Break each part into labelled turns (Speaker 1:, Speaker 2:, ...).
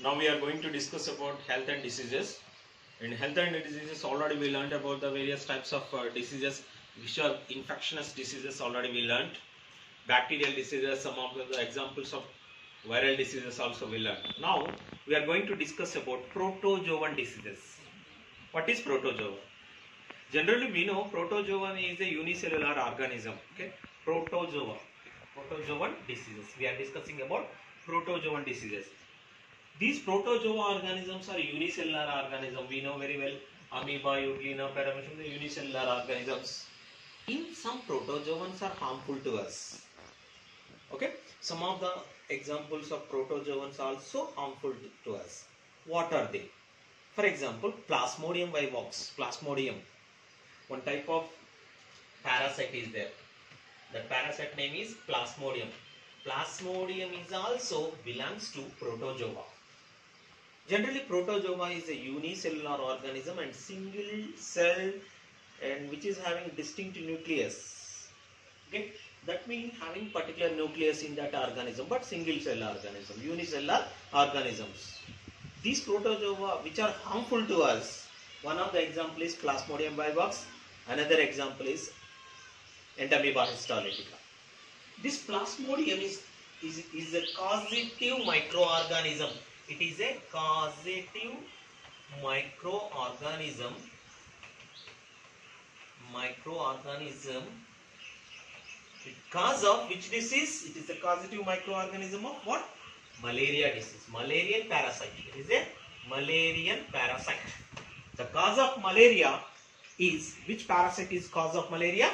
Speaker 1: Now we are going to discuss about health and diseases. In health and diseases, already we learned about the various types of diseases, which are infectious diseases. Already we learned bacterial diseases, some of the examples of viral diseases also we learned. Now we are going to discuss about protozoan diseases. What is protozoa? Generally, we know protozoan is a unicellular organism. Okay, protozoan diseases. We are discussing about protozoan diseases. These protozoa organisms are unicellular organisms. We know very well amoeba, euglena, paramecium, the unicellular organisms. In some protozoans are harmful to us. Okay, some of the examples of protozoans are also harmful to us. What are they? For example, Plasmodium vivax. Plasmodium, one type of parasite is there. The parasite name is Plasmodium. Plasmodium is also belongs to protozoa. Generally, protozoa is a unicellular organism and single cell, and which is having distinct nucleus. Okay, that means having particular nucleus in that organism, but single cell organism, unicellular organisms. These protozoa which are harmful to us, one of the example is Plasmodium vivax, another example is Entamoeba histolytica. This Plasmodium is a causative microorganism. It is a causative microorganism. Cause of which disease? It is a causative microorganism of what? Malaria disease. Malarian parasite. It is a Malarian parasite. The cause of malaria is, which parasite is cause of malaria?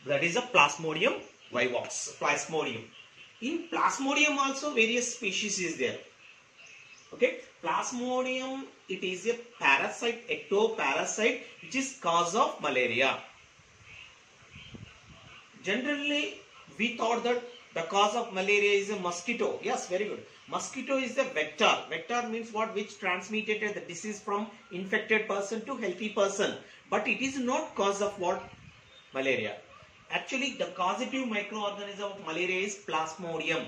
Speaker 1: That is a Plasmodium vivax. Plasmodium. In Plasmodium also various species is there. Okay, Plasmodium, it is a parasite, ectoparasite, which is cause of malaria. Generally, we thought that the cause of malaria is a mosquito. Yes, very good. Mosquito is the vector. Vector means what? Which transmitted the disease from infected person to healthy person. But it is not cause of what? Malaria. Actually, the causative microorganism of malaria is Plasmodium.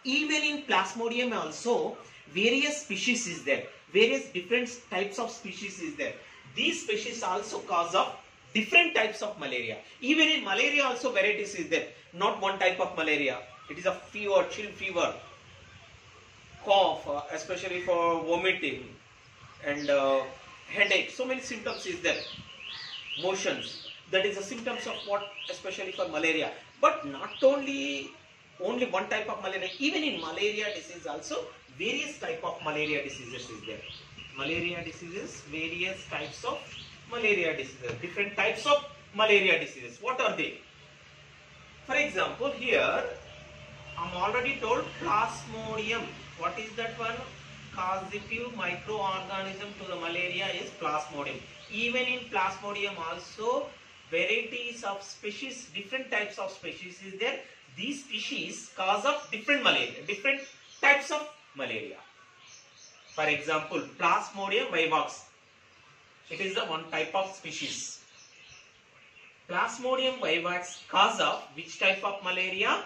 Speaker 1: Even in Plasmodium also, various species is there. Various different types of species is there. These species also cause of different types of malaria. Even in malaria also varieties is there. Not one type of malaria. It is a fever, chill fever, cough, especially for vomiting, and headache. So many symptoms is there. Motions. That is the symptoms of what? Especially for malaria. But not only one type of malaria. Even in malaria disease also various type of malaria diseases is there. Malaria diseases, various types of malaria diseases, different types of malaria diseases. What are they? For example, here I'm already told Plasmodium. What is that one? Causative microorganism to the malaria is Plasmodium. Even in Plasmodium also varieties of species, different types of species is there. These species cause of different malaria, different types of malaria. For example, Plasmodium vivax. It is the one type of species. Plasmodium vivax cause of which type of malaria?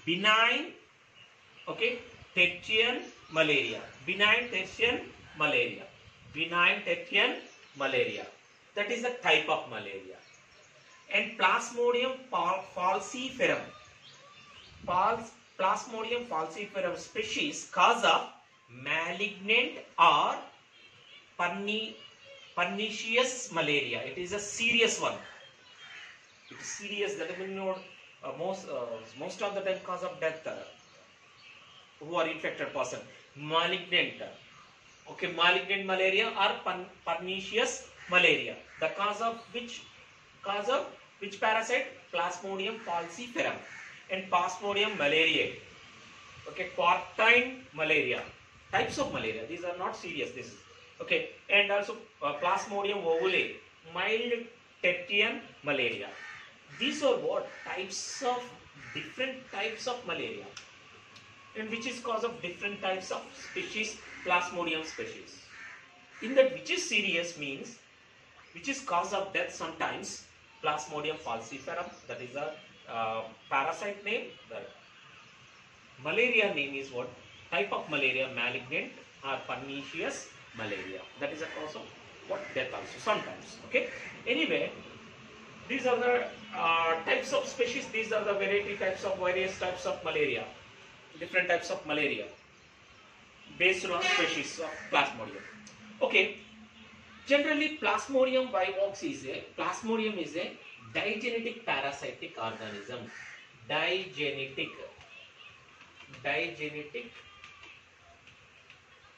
Speaker 1: Benign, okay, tertian malaria. Benign tertian malaria. Benign tertian malaria. That is the type of malaria. And Plasmodium falciparum. Plasmodium falciparum species cause of malignant or pernicious malaria. It is a serious one. It is serious. That means most of the time cause of death who are infected person. Malignant. Okay, malignant malaria or pernicious malaria. The cause of which parasite? Plasmodium falciparum and Plasmodium malariae. Okay, quarantine malaria. Types of malaria. These are not serious. This is okay. And also Plasmodium ovale, mild tertian malaria. These are what? Types of different types of malaria, and which is cause of different types of species, Plasmodium species. In that which is serious means which is cause of death sometimes, Plasmodium falciparum, that is a parasite name. The malaria name is what? type of malaria, malignant or pernicious malaria. That is a cause of what? Death also sometimes. Okay. Anyway, these are the types of species. These are the various types of malaria. Different types of malaria based on species of Plasmodium. Okay. Generally, Plasmodium vivox is a digenetic parasitic organism. Digenetic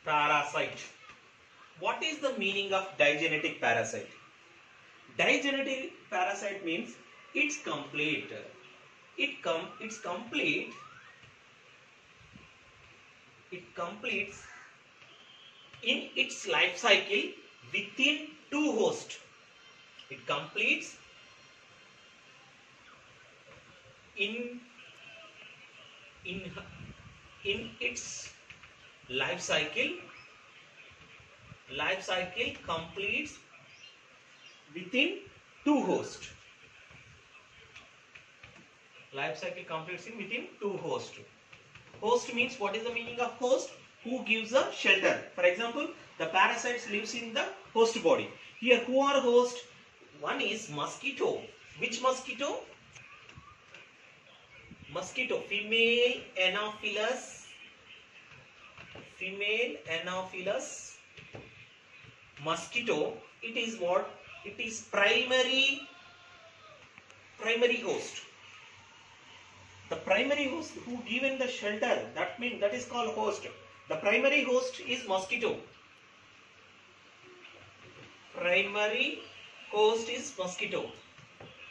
Speaker 1: parasite. What is the meaning of digenetic parasite? Digenetic parasite means it's complete. It completes in its life cycle within two hosts. It completes in its life cycle completes within two hosts. Life cycle completes in within two hosts. Host means, what is the meaning of host? Who gives a shelter. For example, the parasites lives in the host body. Here, who are host? One is mosquito. Which mosquito? Mosquito, female Anopheles mosquito. It is what? It is primary host. The primary host who given the shelter, that is called host. The primary host is mosquito. Primary host is mosquito.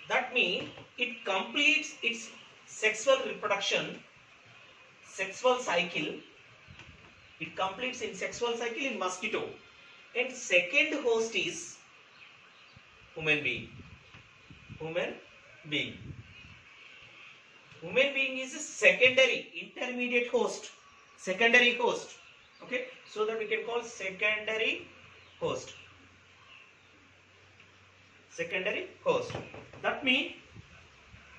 Speaker 1: That means it completes its sexual cycle. It completes in sexual cycle in mosquito. And second host is human being. Human being is a secondary, intermediate host. Secondary host. Okay. So that we can call secondary host. Secondary host. That means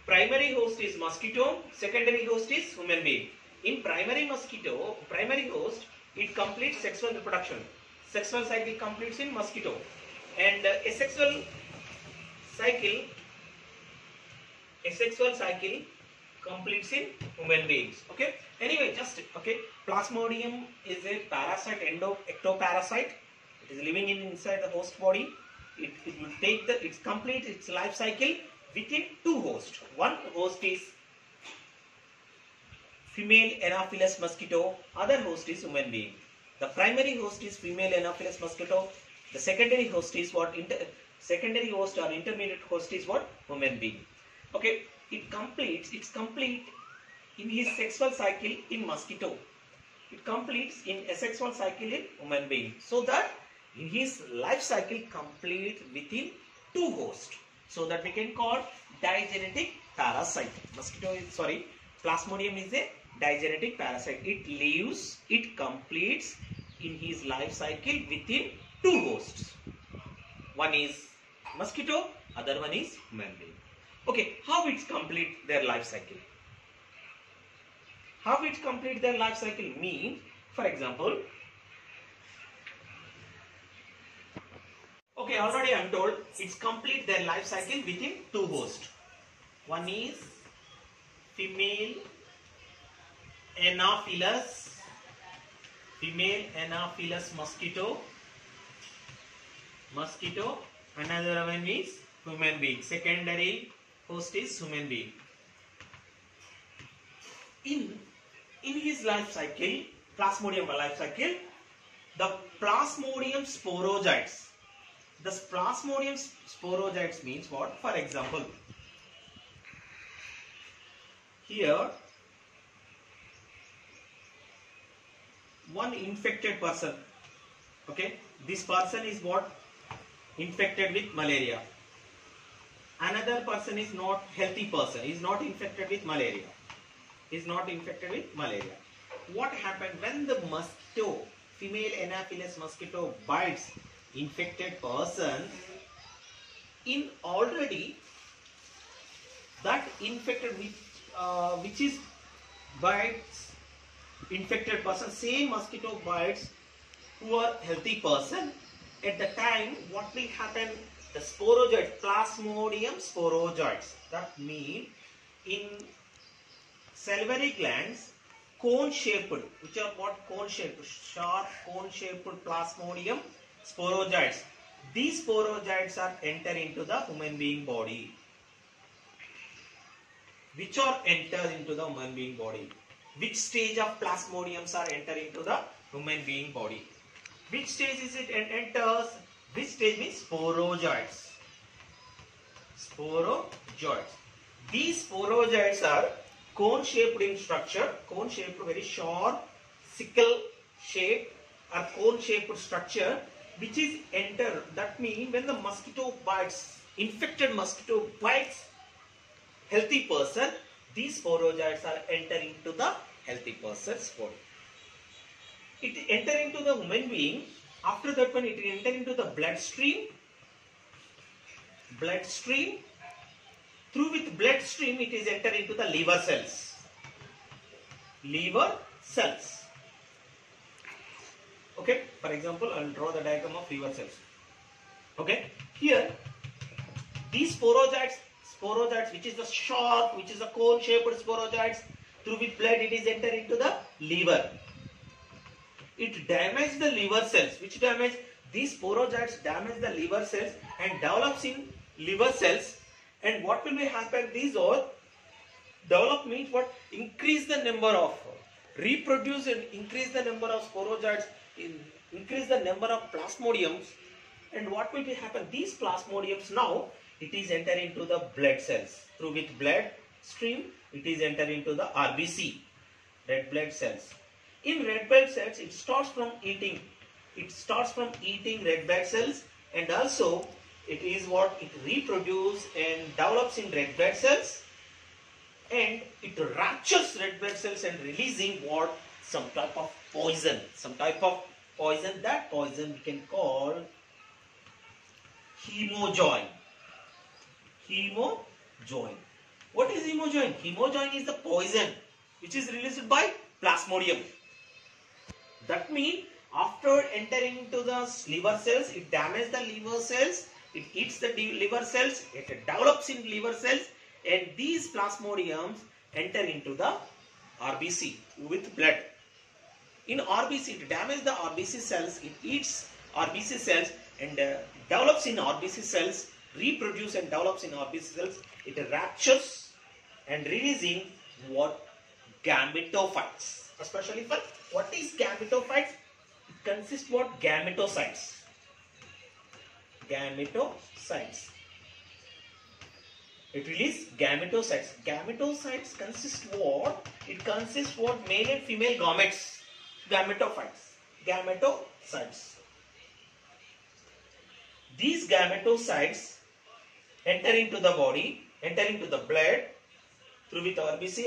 Speaker 1: primary host is mosquito, secondary host is human being. In primary host, it completes sexual reproduction. Sexual cycle completes in mosquito. And asexual cycle completes in human beings. Okay. Anyway, Plasmodium is a parasite, ectoparasite. It is living inside the host body. It will take it completes its life cycle within two hosts. One host is female Anopheles mosquito. Other host is human being. The primary host is female Anopheles mosquito. The secondary host is what? Secondary host or intermediate host is what? Human being. Okay. It's complete in his sexual cycle in mosquito. It completes in asexual cycle in human being. So that in his life cycle complete within two hosts. So that we can call digenetic parasite. Plasmodium is a digenetic parasite. It completes in his life cycle within two hosts. One is mosquito, other one is human being. Okay, how it complete their life cycle? How it complete their life cycle means, for example, okay, already I am told it's complete their life cycle within two hosts. One is female Anopheles mosquito. Another one is human being. Secondary host is human being. In his life cycle, Plasmodium life cycle, the Plasmodium sporozoites. The Plasmodium sporozoites means what? For example, here one infected person. Okay, this person is what? Infected with malaria. Another person is not healthy person. Is not infected with malaria. What happened when the mosquito, female Anopheles mosquito, bites infected person? In already that infected which is bites infected person, same mosquito bites who are healthy person, at the time what will happen? The sporozoids, Plasmodium sporozoids, that mean in salivary glands, cone shaped, which are what? Cone shaped, sharp cone shaped Plasmodium sporozoids. These sporozoids are enter into the human being body. Which are enter into the human being body? Which stage of plasmodiums are enter into the human being body? Which stage is it enters? Which stage means sporozoids. Sporozoids. These sporozoids are cone shaped in structure, cone shaped, very sharp, sickle shape or cone shaped structure, which is enter. That means when the mosquito bites, infected mosquito bites healthy person, these sporozoids are enter into the healthy person's body. It enter into the human being. After that one, it enter into the bloodstream. Bloodstream. Through with bloodstream, it is enter into the liver cells. Liver cells. Okay. For example, I will draw the diagram of liver cells. Okay. Here, these sporozoids, which is the sharp, which is a cone shaped sporozoids, through with blood it is enter into the liver. It damages the liver cells. Which damage? These sporozoids damage the liver cells and develops in liver cells. And what will be happen? These all develop means what? Increase the number of, reproduce and increase the number of sporozoids, increase the number of plasmodiums. And what will be happen? These plasmodiums now, it is enter into the blood cells. Through with blood stream, it is enter into the RBC, red blood cells. In red blood cells, it starts from eating. It starts from eating red blood cells, and also it is what? It reproduces and develops in red blood cells, and it ruptures red blood cells and releasing what? Some type of poison. Some type of poison. That poison we can call hemojoin. Hemojoin. What is hemojoin? Hemojoin is the poison which is released by Plasmodium. That means after entering into the liver cells, it damages the liver cells, it eats the liver cells, it develops in liver cells, and these Plasmodiums enter into the RBC with blood. In RBC, it damages the RBC cells, it eats RBC cells and develops in RBC cells, reproduce and develops in RBC cells, it ruptures and releasing what? Gametophytes. Especially for what is gametophytes? It consists what? Gametocytes. Gametocytes. It releases gametocytes. Gametocytes consist what? It consists what? Male and female gametes. Gametophytes. Gametocytes. These gametocytes enter into the body, enter into the blood through with RBC.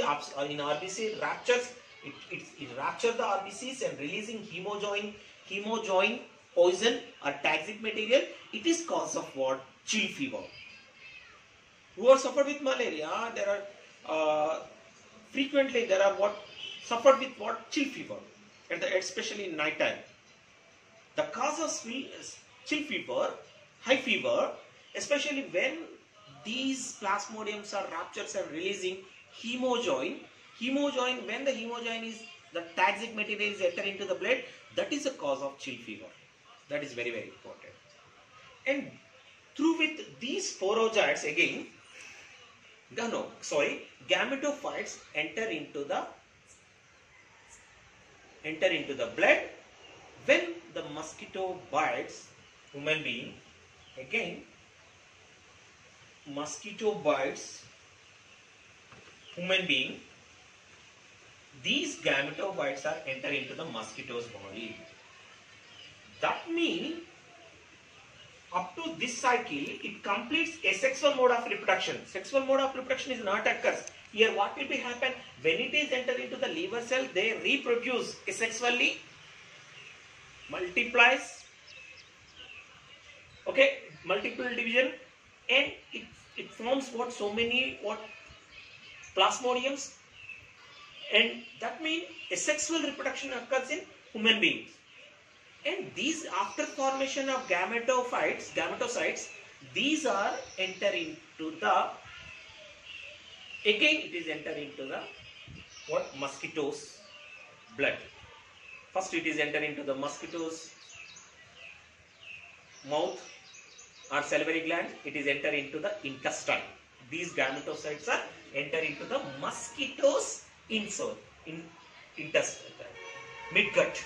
Speaker 1: In RBC, it ruptures. It ruptures the RBCs and releasing hemojoin poison or toxic material. It is cause of what? Chill fever. Who are suffered with malaria, there are frequently there are what? Suffered with what? Chill fever, especially in night time. The cause of chill fever, high fever, especially when these plasmodiums are ruptures and releasing hemojoin. Hemojoin, when the hemojoin is, the toxic material is enter into the blood, that is the cause of chill fever. That is very, very important. And through with these sporozoids again, gametophytes enter into the blood. When the mosquito bites human being, again mosquito bites human being, these gametophytes are enter into the mosquito's body. That means up to this cycle, it completes a sexual mode of reproduction. Sexual mode of reproduction is not occurs. Here what will be happen? When it is enter into the liver cell, they reproduce asexually, multiplies, okay, multiple division, and it forms what? So many what? Plasmodiums, and that means asexual reproduction occurs in human beings. And these, after formation of gametocytes, these are enter into the, again it is enter into the what, mosquitoes blood. First it is enter into the mosquitoes mouth or salivary gland, it is enter into the intestine. These gametocytes are enter into the mosquitoes intestine, midgut.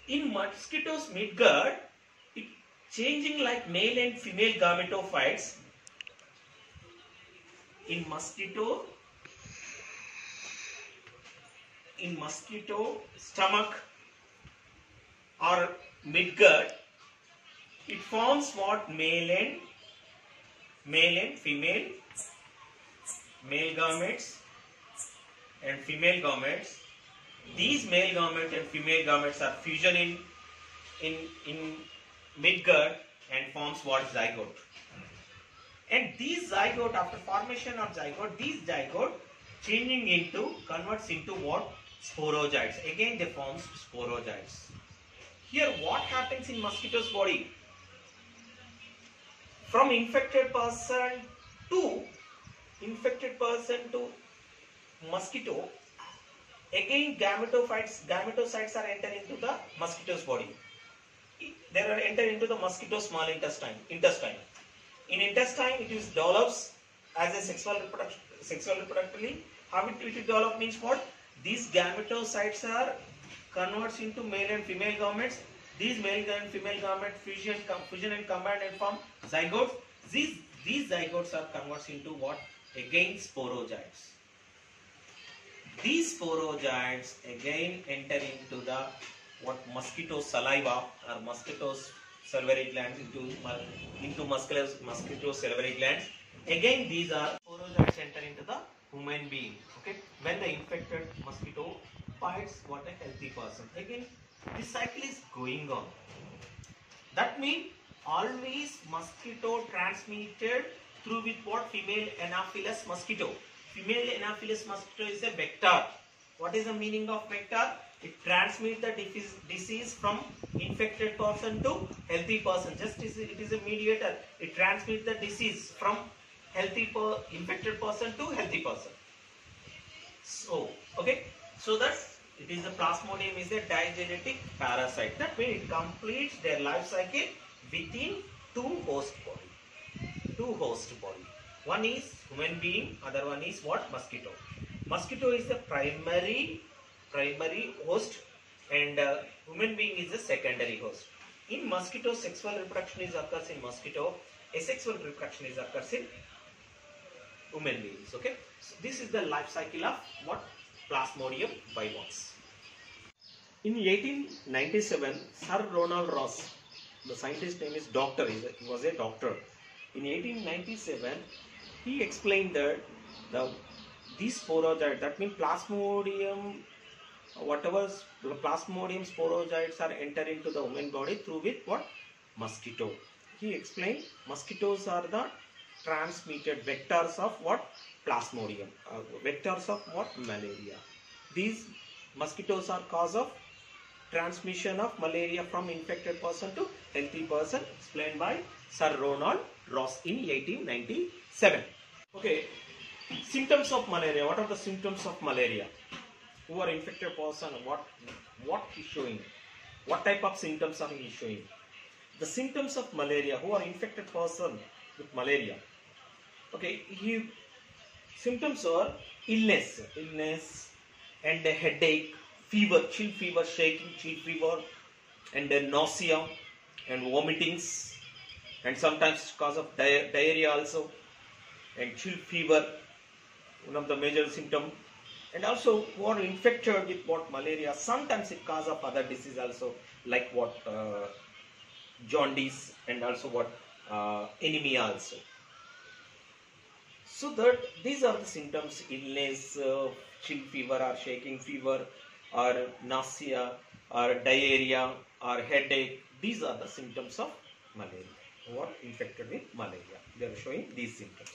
Speaker 1: In mosquitoes midgut, it changing like male and female gametophytes. In mosquito stomach or midgut, it forms what, male and female, male gametes and female gametes. These male gametes and female gametes are fusion in midgut and forms what, zygote. And these zygote, after formation of zygote, these zygote converts into what, sporozoites. Again they form sporozoites. Here what happens in mosquito's body? From infected person to mosquito, again gametocytes are enter into the mosquito's body. They are enter into the mosquito small intestine. In intestine, it is develops as a sexual reproductively. How it will develop means what? These gametocytes are converts into male and female gametes. These male and female gametes fusion and combine and form zygotes. These zygotes are converts into what? Again sporozoites. These sporozoites again enter into the what, mosquito saliva or mosquito's salivary glands into mosquito salivary glands. Again these are sporozoites enter into the human being. Okay, when the infected mosquito bites what, a healthy person. Again this cycle is going on. That means always mosquito transmitted through with what, female Anopheles mosquito. Female Anopheles mosquito is a vector. What is the meaning of vector? It transmits the disease from infected person to healthy person. Just it is a mediator. It transmits the disease from infected person to healthy person. So, okay. So that it is the Plasmodium is a digenetic parasite. That means it completes their life cycle within two host body. One is human being, other one is what, mosquito. Mosquito is the primary host and human being is the secondary host. In mosquito, sexual reproduction occurs in mosquito, asexual reproduction occurs in human beings. Okay, so this is the life cycle of what, Plasmodium vivax. In 1897, Sir Ronald Ross, the scientist name is doctor, he was a doctor. In 1897, he explained that these sporozoites, that means Plasmodium, whatever Plasmodium sporozoites are enter into the human body through with what, mosquito. He explained mosquitoes are the transmitted vectors of what, Plasmodium, vectors of what, malaria. These mosquitoes are cause of transmission of malaria from infected person to healthy person, explained by Sir Ronald Ross in 1897. Okay, symptoms of malaria. What are the symptoms of malaria? Who are infected person? What is showing? What type of symptoms are he showing? The symptoms of malaria. Who are infected person with malaria? Okay, symptoms are illness and a headache, fever, chill fever, shaking, chill fever, and then nausea and vomitings, and sometimes cause of diarrhea also, and chill fever, one of the major symptom. And also who are infected with what, malaria, sometimes it cause of other disease also, like what, jaundice, and also what, anemia also. So that these are the symptoms: illness, chill fever or shaking fever, or nausea, or diarrhea, or headache. These are the symptoms of malaria. Who are infected with malaria, they are showing these symptoms.